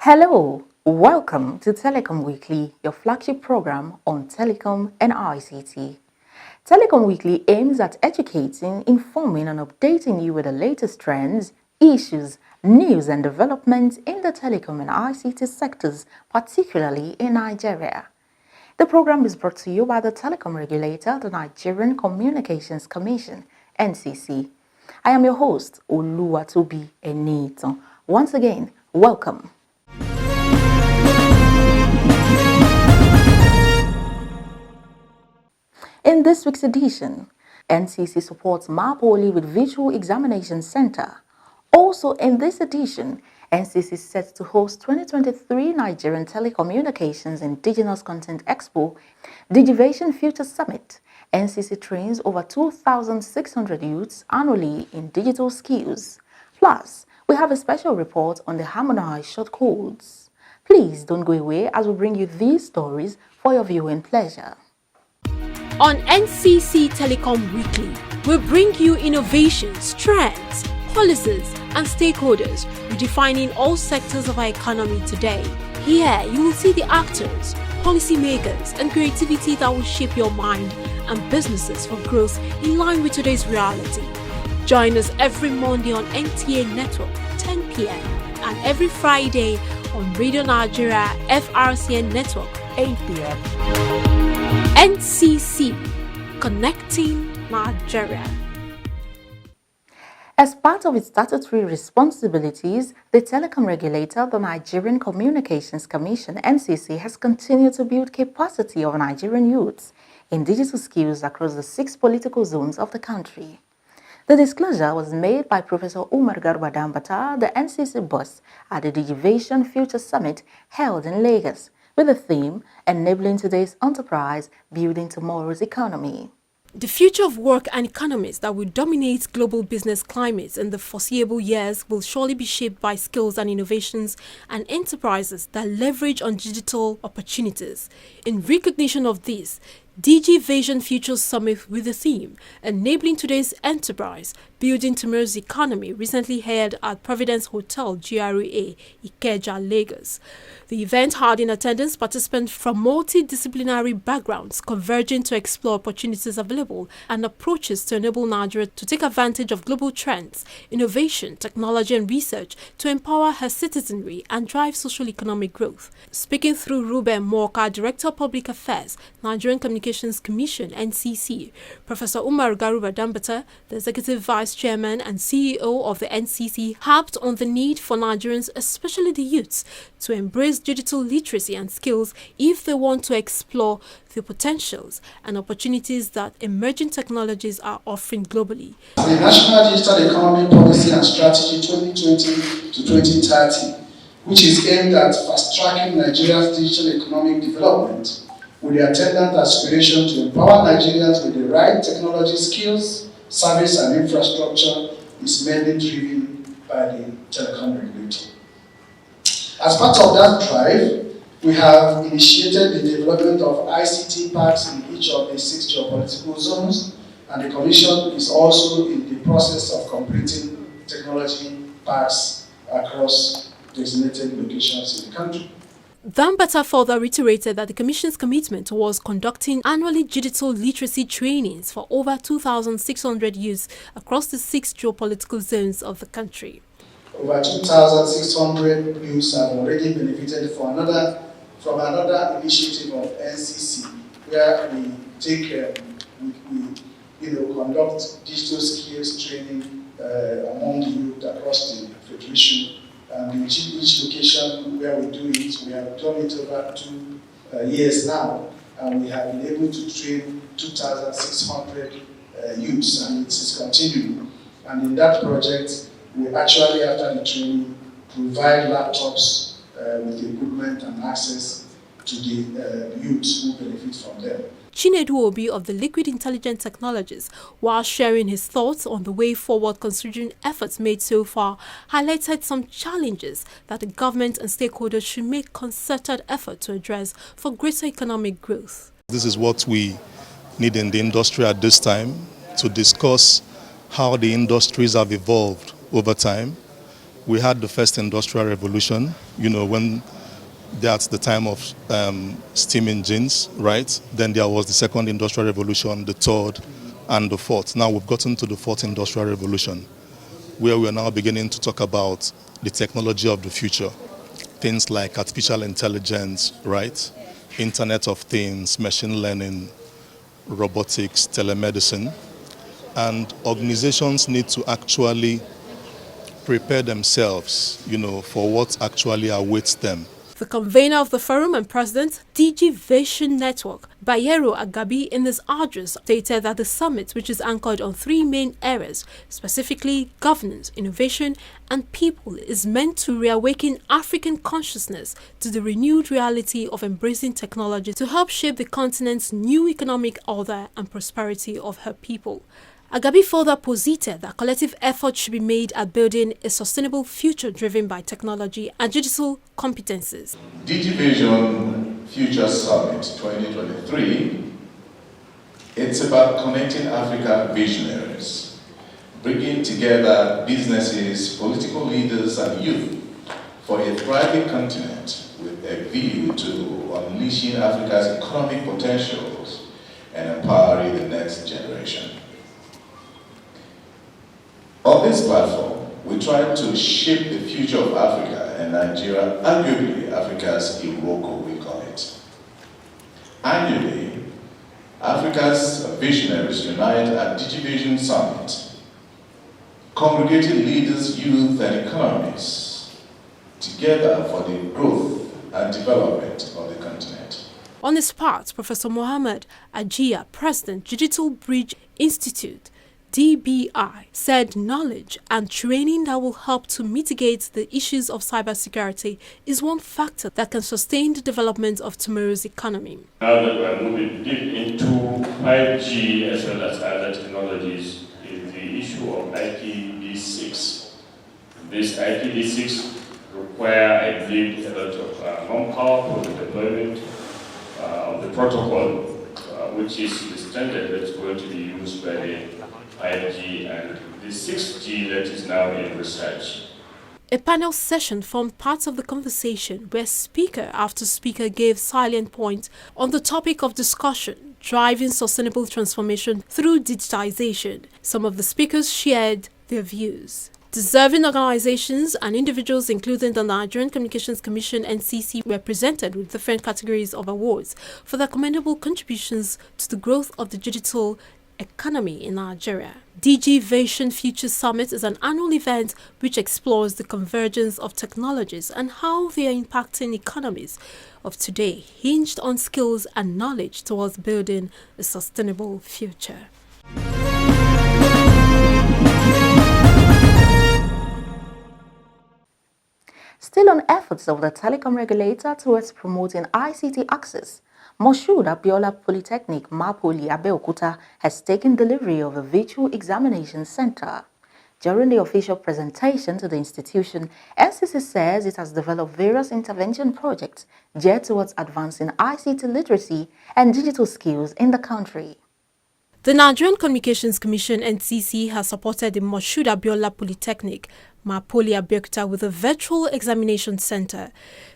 Hello, welcome to Telecom Weekly, your flagship program on telecom and ICT. Telecom Weekly aims at educating, informing and updating you with the latest trends, issues, news and developments in the telecom and ICT sectors, particularly in Nigeria. The program is brought to you by the telecom regulator, the Nigerian Communications Commission, NCC. I am your host, Oluwatobi Enito. Once again, welcome. In this week's edition, NCC supports Mapoli with Visual Examination Center. Also in this edition, NCC is set to host 2023 Nigerian Telecommunications Indigenous Content Expo, Digivation Future Summit. NCC trains over 2,600 youths annually in digital skills. Plus, we have a special report on the harmonized short codes. Please don't go away as we bring you these stories for your viewing pleasure. On NCC Telecom Weekly, we bring you innovations, trends, policies, and stakeholders redefining all sectors of our economy today. Here, you will see the actors, policymakers, and creativity that will shape your mind and businesses for growth in line with today's reality. Join us every Monday on NTA Network, 10 p.m., and every Friday on Radio Nigeria FRCN Network, 8 p.m. NCC, Connecting Nigeria. As part of its statutory responsibilities, the telecom regulator, the Nigerian Communications Commission, NCC, has continued to build capacity of Nigerian youths in digital skills across the 6 political zones of the country. The disclosure was made by Professor Umar Garba Dambata, the NCC boss, at the Digivation Future Summit held in Lagos, with the theme, Enabling Today's Enterprise, Building Tomorrow's Economy. The future of work and economies that will dominate global business climates in the foreseeable years will surely be shaped by skills and innovations and enterprises that leverage on digital opportunities. In recognition of this, DG Vision Future Summit with the theme, Enabling Today's Enterprise, Building Tomorrow's Economy, recently held at Providence Hotel, GRA, Ikeja, Lagos. The event had in attendance participants from multidisciplinary backgrounds converging to explore opportunities available and approaches to enable Nigeria to take advantage of global trends, innovation, technology and research to empower her citizenry and drive social-economic growth. Speaking through Ruben Morka, Director of Public Affairs, Nigerian Communications Commission, NCC, Professor Umar Garuba Dambata, the Executive Vice Chairman and CEO of the NCC, harped on the need for Nigerians, especially the youths, to embrace digital literacy and skills if they want to explore the potentials and opportunities that emerging technologies are offering globally. The National Digital Economy Policy and Strategy 2020 to 2030, which is aimed at fast-tracking Nigeria's digital economic development, with the attendant aspiration to empower Nigerians with the right technology skills, service and infrastructure, is mainly driven by the telecom regulator. As part of that drive, we have initiated the development of ICT parks in each of the 6 geopolitical zones, and the Commission is also in the process of completing technology parks across designated locations in the country. Dambata further reiterated that the Commission's commitment towards conducting annually digital literacy trainings for over 2,600 youths across the 6 geopolitical zones of the country. Over 2,600 youths have already benefited from another initiative of NCC, where we take conduct digital skills training among the youth across the federation. And in each location where we do it, we have done it over 2 years now, and we have been able to train 2,600 youths, and it is continuing. And in that project, we actually, after the training, provide laptops with the equipment and access to the youths who benefit from them. Chinedu Obi of the Liquid Intelligent Technologies, while sharing his thoughts on the way forward considering efforts made so far, highlighted some challenges that the government and stakeholders should make concerted effort to address for greater economic growth. This is what we need in the industry at this time, to discuss how the industries have evolved over time, We had the first industrial revolution, when that's the time of steam engines, right? Then there was the second industrial revolution, the third, and the fourth. Now we've gotten to the fourth industrial revolution, where we are now beginning to talk about the technology of the future. Things like artificial intelligence, right? Internet of Things, machine learning, robotics, telemedicine. And organizations need to actually prepare themselves, for what actually awaits them. The convener of the forum and president, DG Vision Network, Bayero Agabi, in this address stated that the summit, which is anchored on three main areas, specifically governance, innovation, and people, is meant to reawaken African consciousness to the renewed reality of embracing technology to help shape the continent's new economic order and prosperity of her people. Agabi further posited that collective effort should be made at building a sustainable future driven by technology and digital competences. DigiVision Future Summit 2023, it's about connecting African visionaries, bringing together businesses, political leaders, and youth for a thriving continent with a view to unleashing Africa's economic potentials and empowering the next generation. On this platform, we try to shape the future of Africa and Nigeria, arguably Africa's Iroko, we call it. Annually, Africa's visionaries unite at DigiVision Summit, congregating leaders, youth, and economists together for the growth and development of the continent. On his part, Professor Mohammed Ajia, President, Digital Bridge Institute, DBI, said knowledge and training that will help to mitigate the issues of cybersecurity is one factor that can sustain the development of tomorrow's economy. Now that we are moving deep into 5G as well as other technologies, is the issue of IPv6. This IPv6 require, I believe, a lot of manpower for the deployment of the protocol, which is the standard that's going to be used by the 5G and the 6G that is now in research. A panel session formed part of the conversation where speaker after speaker gave salient points on the topic of discussion, driving sustainable transformation through digitization. Some of the speakers shared their views. Deserving organizations and individuals, including the Nigerian Communications Commission (NCC), were presented with different categories of awards for their commendable contributions to the growth of the digital economy in Nigeria. DG Vision Future Summit is an annual event which explores the convergence of technologies and how they are impacting economies of today, hinged on skills and knowledge towards building a sustainable future. Still on efforts of the telecom regulator towards promoting ICT access, Moshood Abiola Polytechnic Mapoli Abeokuta has taken delivery of a virtual examination center. During the official presentation to the institution, NCC says it has developed various intervention projects geared towards advancing ICT literacy and digital skills in the country. The Nigerian Communications Commission (NCC) has supported the Moshood Abiola Polytechnic Mapoli Abeokuta with a virtual examination center.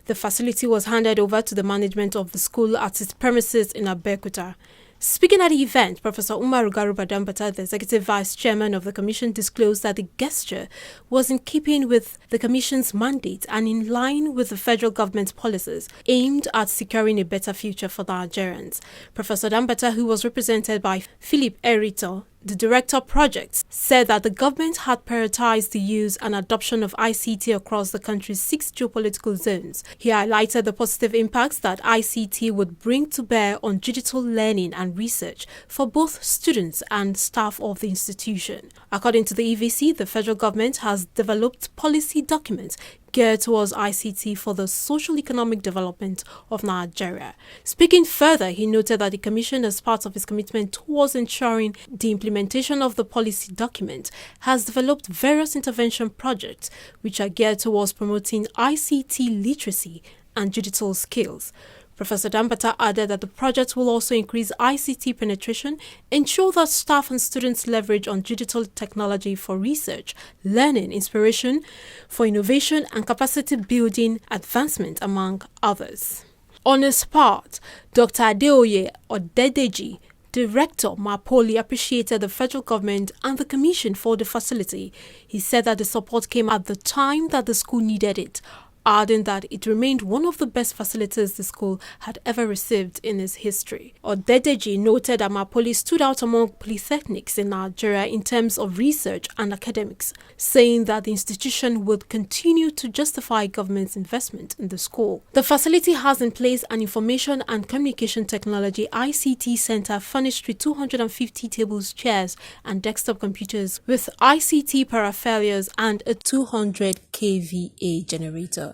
The facility was handed over to the management of the school at its premises in Abeokuta. Speaking at the event, Professor Umar Garuba Dambata, the Executive Vice Chairman of the Commission, disclosed that the gesture was in keeping with the Commission's mandate and in line with the federal government's policies aimed at securing a better future for Nigerians. Professor Dambata, who was represented by Philip Erito, the Director of Projects, said that the government had prioritized the use and adoption of ICT across the country's 6 geopolitical zones. He highlighted the positive impacts that ICT would bring to bear on digital learning and research for both students and staff of the institution. According to the EVC, the federal government has developed policy documents geared towards ICT for the social-economic development of Nigeria. Speaking further, he noted that the Commission, as part of its commitment towards ensuring the implementation of the policy document, has developed various intervention projects which are geared towards promoting ICT literacy and digital skills. Professor Dambata added that the project will also increase ICT penetration, ensure that staff and students leverage on digital technology for research, learning, inspiration, for innovation and capacity building advancement, among others. On his part, Dr. Adeoye Odedeji, Director Mapoli, appreciated the federal government and the commission for the facility. He said that the support came at the time that the school needed it, adding that it remained one of the best facilities the school had ever received in its history. Odedeji noted that Mapoli stood out among polytechnics in Nigeria in terms of research and academics, saying that the institution would continue to justify government's investment in the school. The facility has in place an Information and Communication Technology ICT Center furnished with 250 tables, chairs, and desktop computers with ICT parapherias and a 200 kVA generator.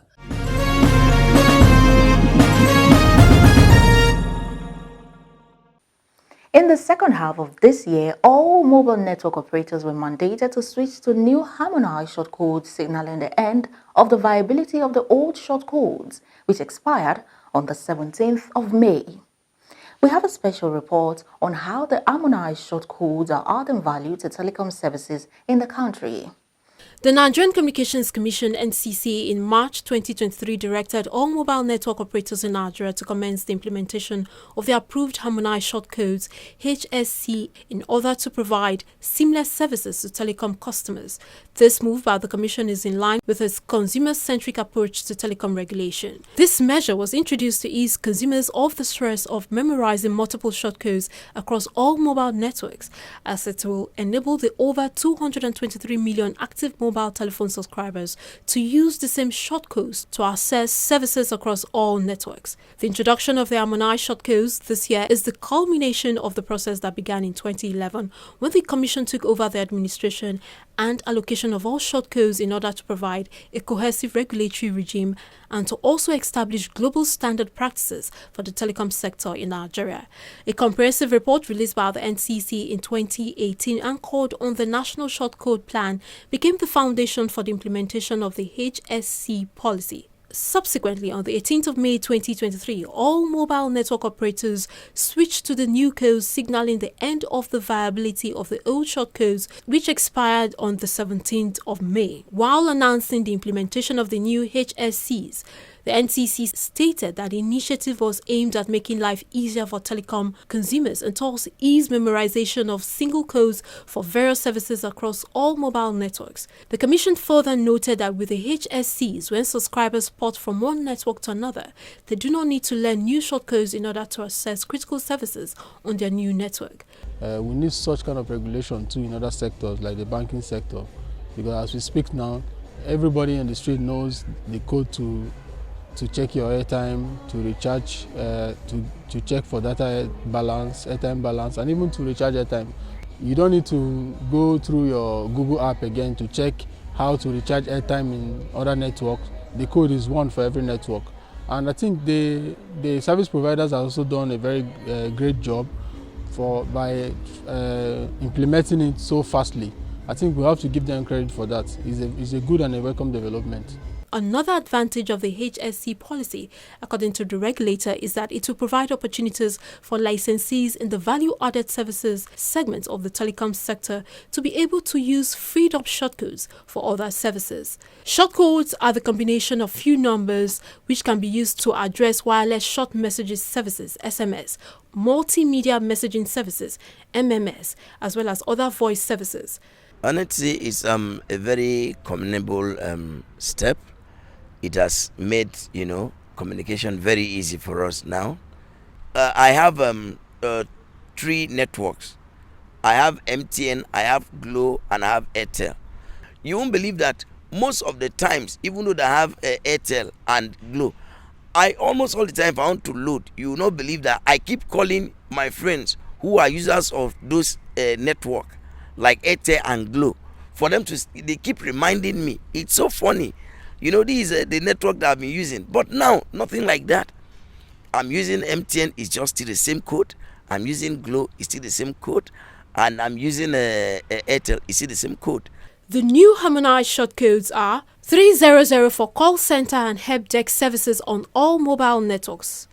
In the second half of this year, all mobile network operators were mandated to switch to new harmonized short codes, signaling the end of the viability of the old short codes, which expired on the 17th of May. We have a special report on how the harmonized short codes are adding value to telecom services in the country. The Nigerian Communications Commission (NCC) in March 2023 directed all mobile network operators in Nigeria to commence the implementation of the approved harmonized short codes (HSC) in order to provide seamless services to telecom customers. This move by the Commission is in line with its consumer-centric approach to telecom regulation. This measure was introduced to ease consumers of the stress of memorizing multiple short codes across all mobile networks, as it will enable the over 223 million active mobile telephone subscribers to use the same shortcodes to access services across all networks. The introduction of the harmonized shortcodes this year is the culmination of the process that began in 2011 when the Commission took over the administration and allocation of all shortcodes in order to provide a cohesive regulatory regime and to also establish global standard practices for the telecom sector in Nigeria. A comprehensive report released by the NCC in 2018 anchored on the National Shortcode Plan became the foundation for the implementation of the HSC policy. Subsequently, on the 18th of May 2023, all mobile network operators switched to the new codes, signaling the end of the viability of the old short codes, which expired on the 17th of May. While announcing the implementation of the new HSCs, the NCC stated that the initiative was aimed at making life easier for telecom consumers and thus ease memorization of single codes for various services across all mobile networks. The Commission further noted that with the HSCs, when subscribers port from one network to another, they do not need to learn new shortcodes in order to access critical services on their new network. We need such kind of regulation too in other sectors like the banking sector, because as we speak now, everybody in the street knows the code to check your airtime, to recharge, to check for data balance, airtime balance, and even to recharge airtime. You don't need to go through your Google app again to check how to recharge airtime in other networks. The code is one for every network. And I think the service providers have also done a very great job by implementing it so fastly. I think we have to give them credit for that. It's a good and a welcome development. Another advantage of the HSC policy, according to the regulator, is that it will provide opportunities for licensees in the value-added services segment of the telecom sector to be able to use freed-up shortcodes for other services. Shortcodes are the combination of few numbers which can be used to address wireless short messages services, SMS, multimedia messaging services, MMS, as well as other voice services. Honestly, it's a very commendable step. It has made, communication very easy for us now. I have 3 networks. I have MTN, I have Glo, and I have Airtel. You won't believe that most of the times, even though I have Airtel and Glo, I almost all the time, if I want to load, you will not believe that I keep calling my friends who are users of those network, like Airtel and Glo, for them they keep reminding me. It's so funny. This is the network that I've been using. But now, nothing like that. I'm using MTN, it's just still the same code. I'm using Glo, it's still the same code. And I'm using Airtel, it's still the same code. The new harmonized shortcodes are 300 for call center and help desk services on all mobile networks,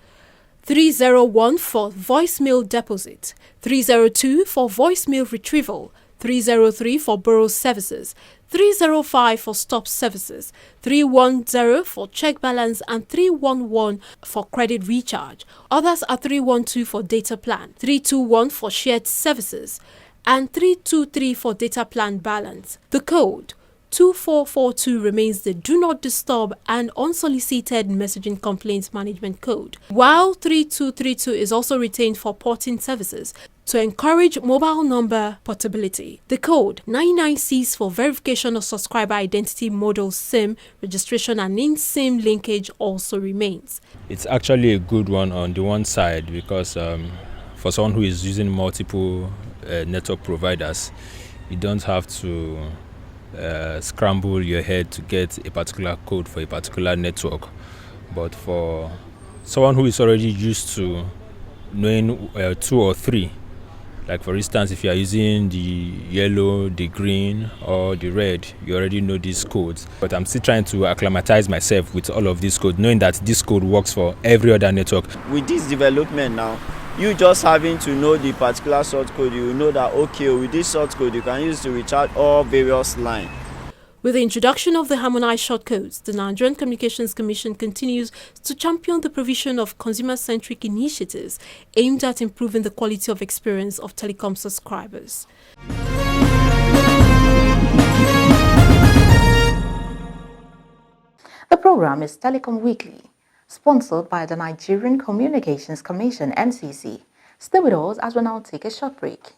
301 for voicemail deposit, 302 for voicemail retrieval, 303 for borrow services, 305 for stop services, 310 for check balance, and 311 for credit recharge. Others are 312 for data plan, 321 for shared services, and 323 for data plan balance. The code 2442 remains the Do Not Disturb and Unsolicited Messaging Complaints Management Code, while 3232 is also retained for porting services to encourage mobile number portability. The code 99C for verification of subscriber identity model SIM registration and in-SIM linkage also remains. It's actually a good one on the one side because for someone who is using multiple network providers, you don't have to scramble your head to get a particular code for a particular network. But for someone who is already used to knowing 2 or 3, like for instance, if you are using the yellow, the green, or the red, you already know these codes. But I'm still trying to acclimatize myself with all of these codes, knowing that this code works for every other network. With this development now, you just having to know the particular short code, you know that okay, with this short code you can use to recharge all various lines. With the introduction of the harmonized shortcodes, the Nigerian Communications Commission continues to champion the provision of consumer-centric initiatives aimed at improving the quality of experience of telecom subscribers. The program is Telecom Weekly, sponsored by the Nigerian Communications Commission (NCC). Stay with us as we now take a short break.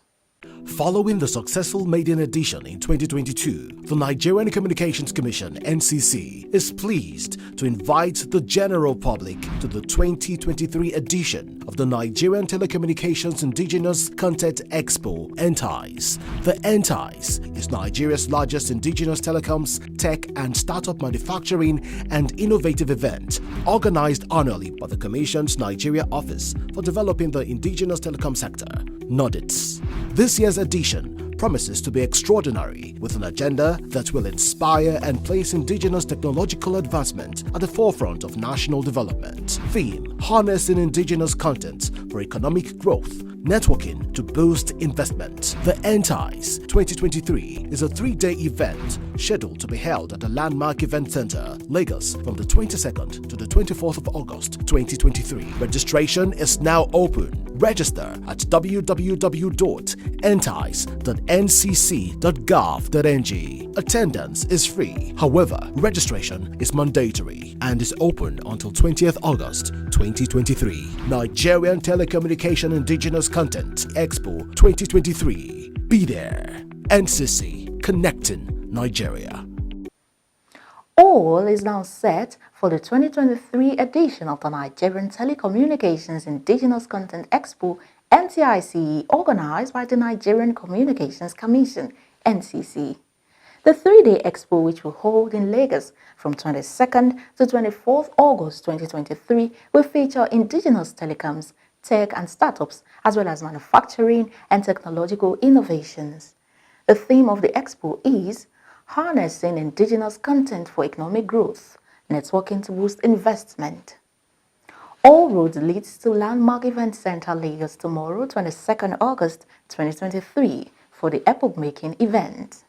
Following the successful maiden edition in 2022, the Nigerian Communications Commission (NCC) is pleased to invite the general public to the 2023 edition of the Nigerian Telecommunications Indigenous Content Expo (NTICE). The NTICE is Nigeria's largest indigenous telecoms, tech and startup manufacturing and innovative event organized annually by the Commission's Nigeria Office for Developing the Indigenous Telecom Sector, NODITS. This year's edition promises to be extraordinary with an agenda that will inspire and place indigenous technological advancement at the forefront of national development. Theme: Harnessing Indigenous Content for Economic Growth, Networking to Boost Investment. The NTICE 2023 is a 3-day event scheduled to be held at the Landmark Event Center, Lagos, from the 22nd to the 24th of August 2023. Registration is now open. Register at www.entice.ncc.gov.ng. Attendance is free. However, registration is mandatory and is open until 20th August 2023. Nigerian Telecommunication Indigenous Content Expo 2023. Be there. NCC, connecting Nigeria. All is now set for the 2023 edition of the Nigerian Telecommunications Indigenous Content Expo (NTICE), organized by the Nigerian Communications Commission (NCC). The 3-day expo, which will hold in Lagos from 22nd to 24th August 2023, will feature indigenous telecoms, tech and startups, as well as manufacturing and technological innovations. The theme of the expo is Harnessing Indigenous Content for Economic Growth, Networking to Boost Investment. All roads lead to Landmark Event Center, Lagos, tomorrow, 22nd August 2023, for the epoch-making event.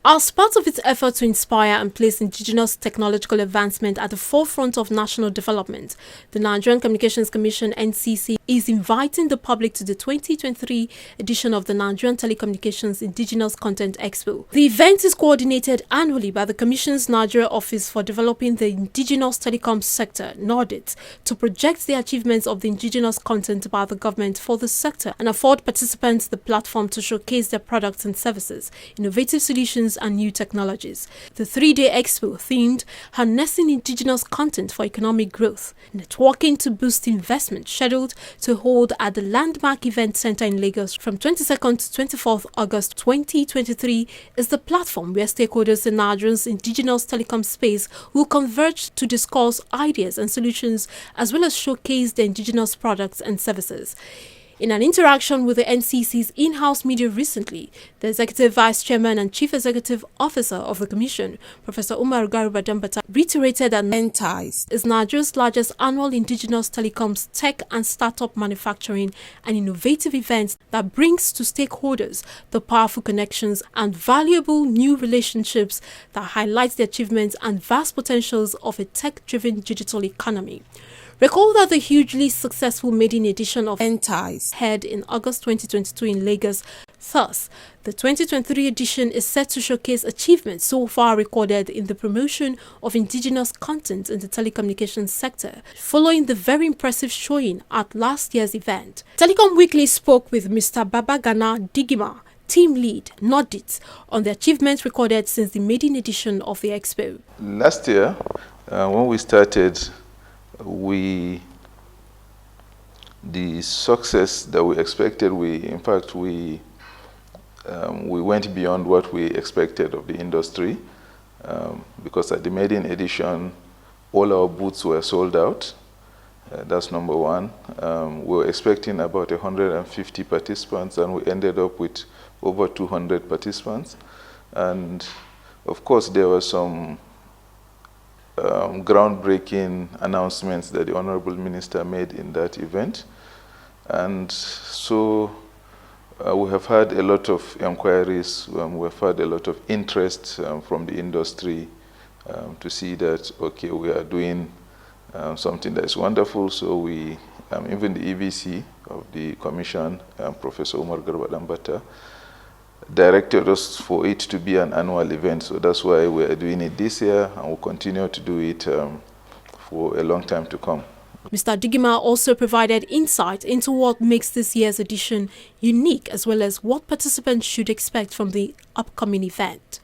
As part of its effort to inspire and place indigenous technological advancement at the forefront of national development, the Nigerian Communications Commission (NCC) is inviting the public to the 2023 edition of the Nigerian Telecommunications Indigenous Content Expo. The event is coordinated annually by the Commission's Nigeria Office for Developing the Indigenous Telecom Sector (NODIT) to project the achievements of the indigenous content by the government for the sector and afford participants the platform to showcase their products and services, innovative solutions and new technologies. The 3-day expo themed Harnessing Indigenous Content for Economic Growth, Networking to Boost Investment, scheduled to hold at the Landmark Event Center in Lagos from 22nd to 24th August 2023, is the platform where stakeholders in Nigeria's indigenous telecom space will converge to discuss ideas and solutions as well as showcase their indigenous products and services. In an interaction with the NCC's in-house media recently, the Executive Vice Chairman and Chief Executive Officer of the Commission, Professor Umar Garuba Dambata, reiterated that NTICE is Nigeria's largest annual indigenous telecoms tech and startup manufacturing and innovative event that brings to stakeholders the powerful connections and valuable new relationships that highlights the achievements and vast potentials of a tech-driven digital economy. Recall that the hugely successful maiden edition of NTICE held in August 2022 in Lagos. Thus, the 2023 edition is set to showcase achievements so far recorded in the promotion of indigenous content in the telecommunications sector, following the very impressive showing at last year's event. Telecom Weekly spoke with Mr. Babagana Digima, team lead, Nordit, on the achievements recorded since the maiden edition of the expo. Last year, when we started, the success that we expected, in fact we went beyond what we expected of the industry, because at the maiden edition all our booths were sold out. That's number one. We were expecting about 150 participants, and we ended up with over 200 participants. And of course there were some groundbreaking announcements that the Honorable Minister made in that event. And so we have had a lot of inquiries, we have had a lot of interest from the industry to see that, okay, we are doing something that is wonderful. So we, even the EBC of the Commission, Professor Umar Garuba Dambata, directed us for it to be an annual event. So that's why we are doing it this year, and we'll continue to do it for a long time to come. Mr. Digima also provided insight into what makes this year's edition unique, as well as what participants should expect from the upcoming event.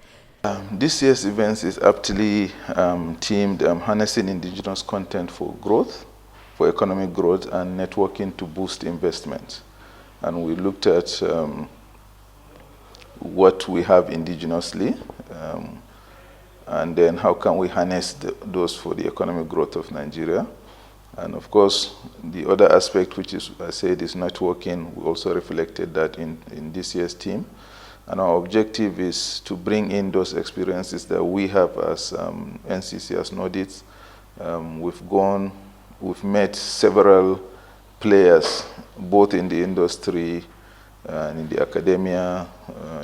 This year's event is aptly themed harnessing indigenous content for growth, for economic growth and networking to boost investment. And we looked at what we have indigenously, and then how can we harness those for the economic growth of Nigeria. And of course, the other aspect, which is, I said, is networking, we also reflected that in this year's theme. And our objective is to bring in those experiences that we have as NCC, as Nordits. We've met several players, both in the industry and in the academia,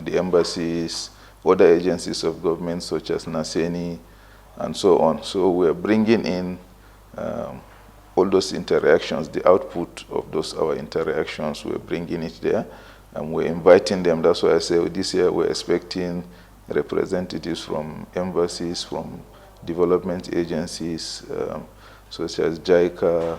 the embassies, other agencies of government such as NASENI, and so on. So we're bringing in all those interactions, the output of those our interactions, we're bringing it there, and we're inviting them. That's why I say this year we're expecting representatives from embassies, from development agencies, such as JICA,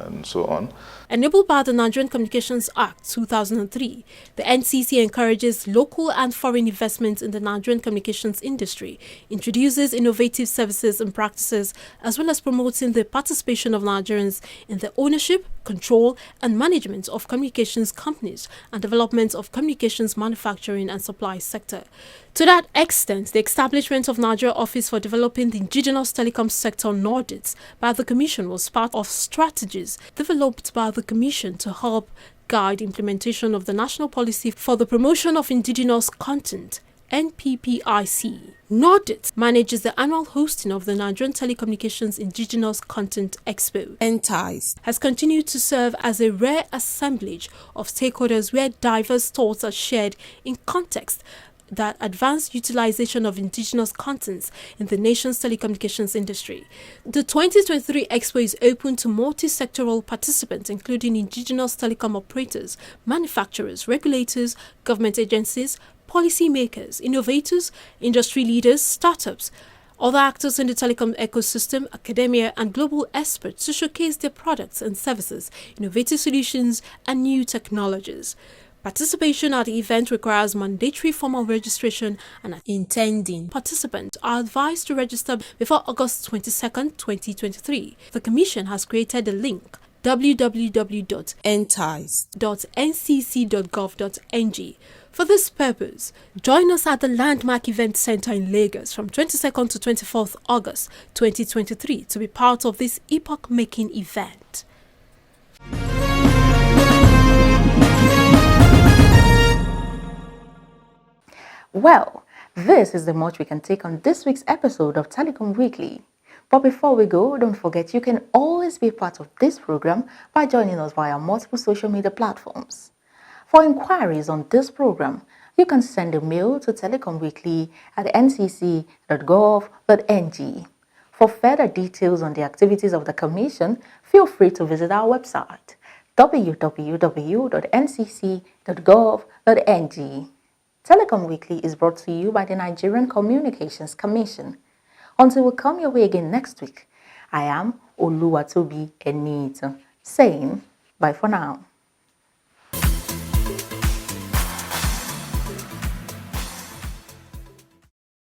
and so on. Enabled by the Nigerian Communications Act 2003, the NCC encourages local and foreign investment in the Nigerian communications industry, introduces innovative services and practices, as well as promoting the participation of Nigerians in the ownership, control, and management of communications companies and development of communications manufacturing and supply sector. To that extent, the establishment of Nigeria Office for Developing the Indigenous Telecom Sector Nordits by the Commission was part of strategies developed by the Commission to help guide implementation of the National Policy for the Promotion of Indigenous Content, NPPIC. Nordit manages the annual hosting of the Nigerian Telecommunications Indigenous Content Expo. NTICE has continued to serve as a rare assemblage of stakeholders where diverse thoughts are shared in context that advanced utilization of indigenous contents in the nation's telecommunications industry. The 2023 Expo is open to multi-sectoral participants, including indigenous telecom operators, manufacturers, regulators, government agencies, policymakers, innovators, industry leaders, startups, other actors in the telecom ecosystem, academia, and global experts to showcase their products and services, innovative solutions, and new technologies. Participation at the event requires mandatory formal registration, and intending participants are advised to register before August 22, 2023. The Commission has created a link www.ntice.ncc.gov.ng. For this purpose, join us at the Landmark Event Center in Lagos from 22nd to 24th August 2023 to be part of this epoch-making event. Well, this is the much we can take on this week's episode of Telecom Weekly. But before we go, don't forget you can always be a part of this program by joining us via multiple social media platforms. For inquiries on this program, you can send a mail to telecomweekly@ncc.gov.ng. For further details on the activities of the Commission, feel free to visit our website www.ncc.gov.ng. Telecom Weekly is brought to you by the Nigerian Communications Commission. Until we come your way again next week, I am Oluwatobi Enito, saying bye for now.